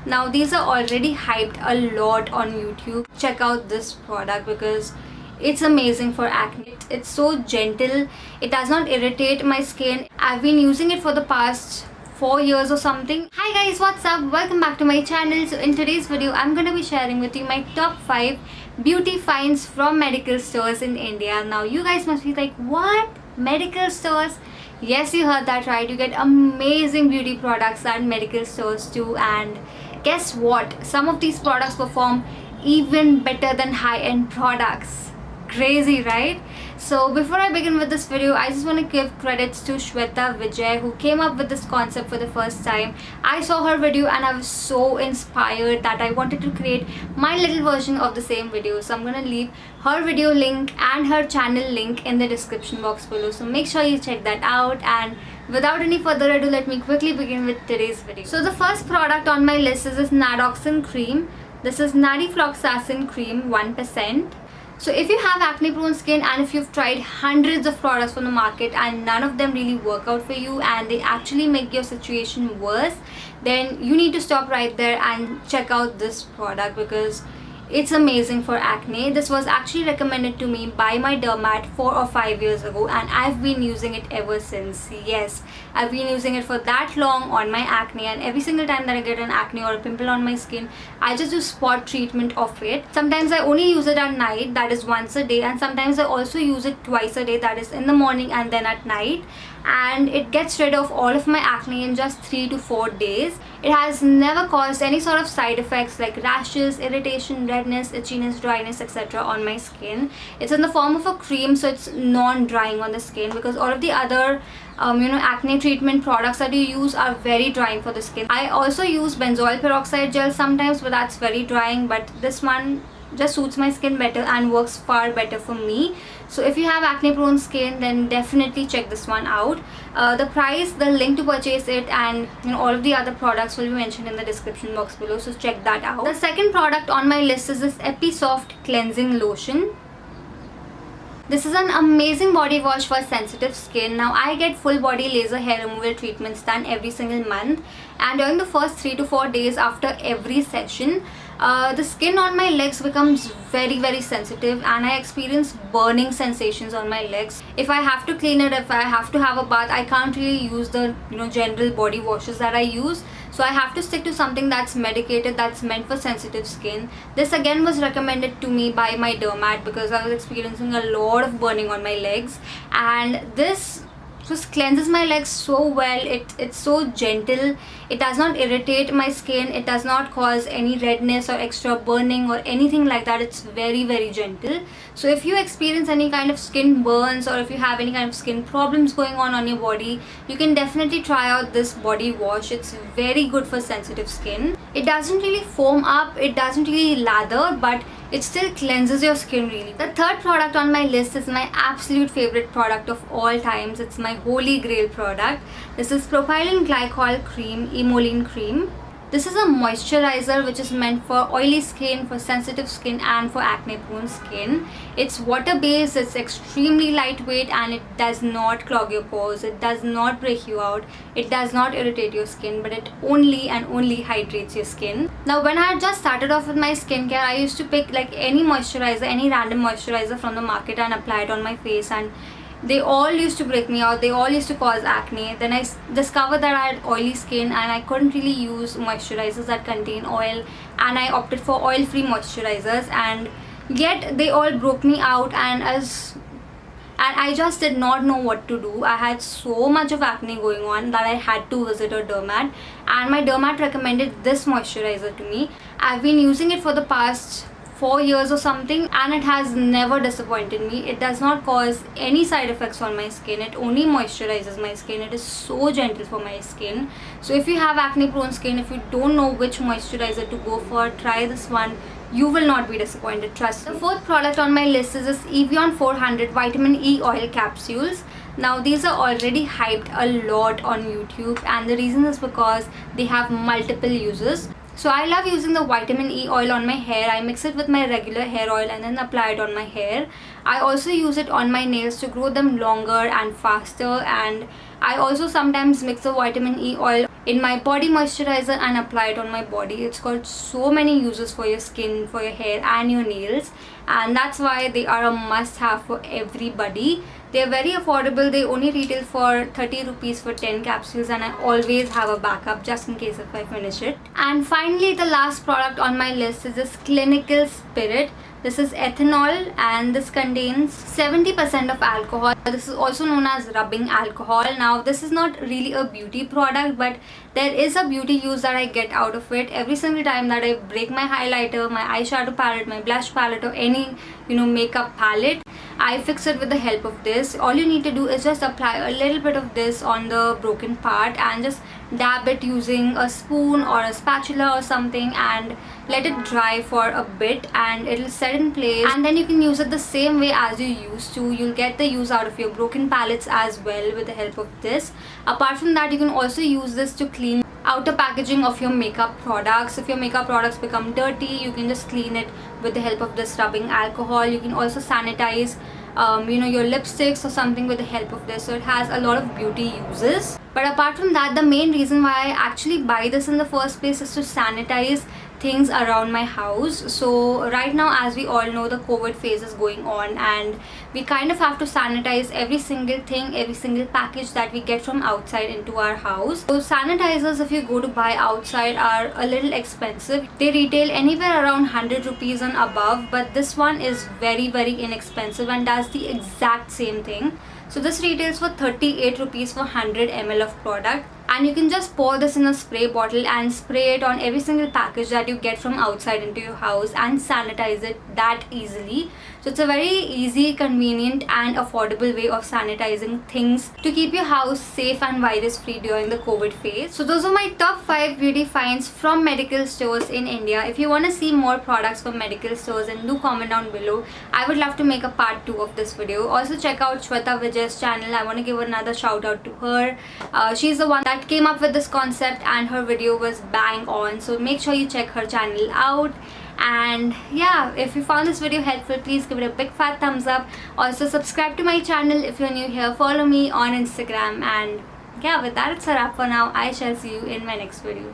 Now these are already hyped a lot on YouTube. Check out this product because it's amazing for acne. It's so gentle. It does not irritate my skin. I've been using it for the past 4 years or something. Hi guys, what's up? Welcome back to my channel. So in today's video, I'm gonna be sharing with you my top 5 beauty finds from medical stores in India. Now you guys must be like, what? Medical stores? Yes, you heard that right. You get amazing beauty products at medical stores too. And guess what? Some of these products perform even better than high-end products. Crazy, right? So before I begin with this video, I just want to give credits to Shweta Vijay, who came up with this concept for the first time. I saw her video and I was so inspired that I wanted to create my little version of the same video. So I'm gonna leave her video link and her channel link in the description box below, so make sure you check that out. And without any further ado, let me quickly begin with today's video. So the first product on my list is this Nadoxin Cream. This is Nadoxin Cream 1%. So if you have acne prone skin and if you've tried hundreds of products from the market and none of them really work out for you and they actually make your situation worse, then you need to stop right there and check out this product because it's amazing for acne. This was actually recommended to me by my dermat 4 or 5 years ago and I've been using it ever since. Yes, I've been using it for that long on my acne, and every single time that I get an acne or a pimple on my skin, I just do spot treatment of it. Sometimes I only use it at night, that is once a day, and sometimes I also use it twice a day, that is in the morning and then at night, and it gets rid of all of my acne in just 3 to 4 days. It has never caused any sort of side effects like rashes, irritation, redness, itchiness, dryness, etc. on my skin. It's in the form of a cream, so it's non-drying on the skin, because all of the other acne treatment products that you use are very drying for the skin. I also use benzoyl peroxide gel sometimes, but that's very drying, but this one just suits my skin better and works far better for me. So if you have acne prone skin, then definitely check this one out. The price, the link to purchase it, and all of the other products will be mentioned in the description box below, so check that out. The second product on my list is this Episoft cleansing lotion. This is an amazing body wash for sensitive skin. Now I get full body laser hair removal treatments done every single month, and during the first 3 to 4 days after every session, the skin on my legs becomes very sensitive and I experience burning sensations on my legs. If I have to clean it, if I have to have a bath, I can't really use the general body washes that I use. So I have to stick to something that's medicated, that's meant for sensitive skin. This again was recommended to me by my dermat because I was experiencing a lot of burning on my legs, and this just cleanses my legs so well. It's so gentle. It does not irritate my skin. It does not cause any redness or extra burning or anything like that. It's very gentle. So if you experience any kind of skin burns or if you have any kind of skin problems going on your body, you can definitely try out this body wash. It's very good for sensitive skin. It doesn't really foam up, it doesn't really lather, but it still cleanses your skin really. The third product on my list is my absolute favorite product of all times. It's my holy grail product. This is propylene glycol cream, Emolene Cream. This is a moisturizer which is meant for oily skin, for sensitive skin, and for acne prone skin. It's water based, it's extremely lightweight, and it does not clog your pores, it does not break you out, it does not irritate your skin, but it only and only hydrates your skin. Now when I had just started off with my skincare, I used to pick like any moisturizer, any random moisturizer from the market and apply it on my face, and they all used to break me out, they all used to cause acne. Then I discovered that I had oily skin and I couldn't really use moisturizers that contain oil, and I opted for oil-free moisturizers, and yet they all broke me out, and I just did not know what to do. I had so much of acne going on that I had to visit a dermat, and my dermat recommended this moisturizer to me. I've been using it for the past 4 years or something, and it has never disappointed me. It does not cause any side effects on my skin. It only moisturizes my skin. It is so gentle for my skin. So if you have acne prone skin, if you don't know which moisturizer to go for, try this one. You will not be disappointed, trust me. The fourth product on my list is this Evion 400 vitamin E oil capsules. Now these are already hyped a lot on YouTube, and the reason is because they have multiple uses. So I love using the vitamin E oil on my hair. I mix it with my regular hair oil and then apply it on my hair. I also use it on my nails to grow them longer and faster, and I also sometimes mix the vitamin E oil in my body moisturizer and apply it on my body. It's got so many uses for your skin, for your hair and your nails, and that's why they are a must have for everybody. They are very affordable. They only retail for 30 rupees for 10 capsules, and I always have a backup just in case if I finish it. And finally, the last product on my list is this Clinical Spirit. This is ethanol and this contains 70% of alcohol. This is also known as rubbing alcohol. Now this is not really a beauty product, but there is a beauty use that I get out of it. Every single time that I break my highlighter, my eyeshadow palette, my blush palette, or any makeup palette, I fix it with the help of this. All you need to do is just apply a little bit of this on the broken part and just dab it using a spoon or a spatula or something, and let it dry for a bit and it'll set in place, and then you can use it the same way as you used to. You'll get the use out of your broken palettes as well with the help of this. Apart from that, you can also use this to clean outer packaging of your makeup products. If your makeup products become dirty, you can just clean it with the help of this rubbing alcohol. You can also sanitize your lipsticks or something with the help of this. So it has a lot of beauty uses. But apart from that, the main reason why I actually buy this in the first place is to sanitize things around my house. So right now, as we all know, the COVID phase is going on, and we kind of have to sanitize every single thing, every single package that we get from outside into our house. So sanitizers, if you go to buy outside, are a little expensive. They retail anywhere around 100 rupees and above, but this one is very inexpensive and does the exact same thing. So this retails for 38 rupees for 100 ml of product, and you can just pour this in a spray bottle and spray it on every single package that you get from outside into your house and sanitize it that easily. So it's a very easy, convenient and affordable way of sanitizing things to keep your house safe and virus free during the COVID phase. So those are my top 5 beauty finds from medical stores in India. If you want to see more products from medical stores, then do comment down below. I would love to make a part 2 of this video. Also check out Shweta Vijay's channel. I want to give another shout out to her. She's the one that came up with this concept and her video was bang on. So make sure you check her channel out. And yeah, if you found this video helpful, please give it a big fat thumbs up. Also subscribe to my channel if you're new here. Follow me on Instagram. And yeah, with that, it's a wrap for now. I shall see you in my next video.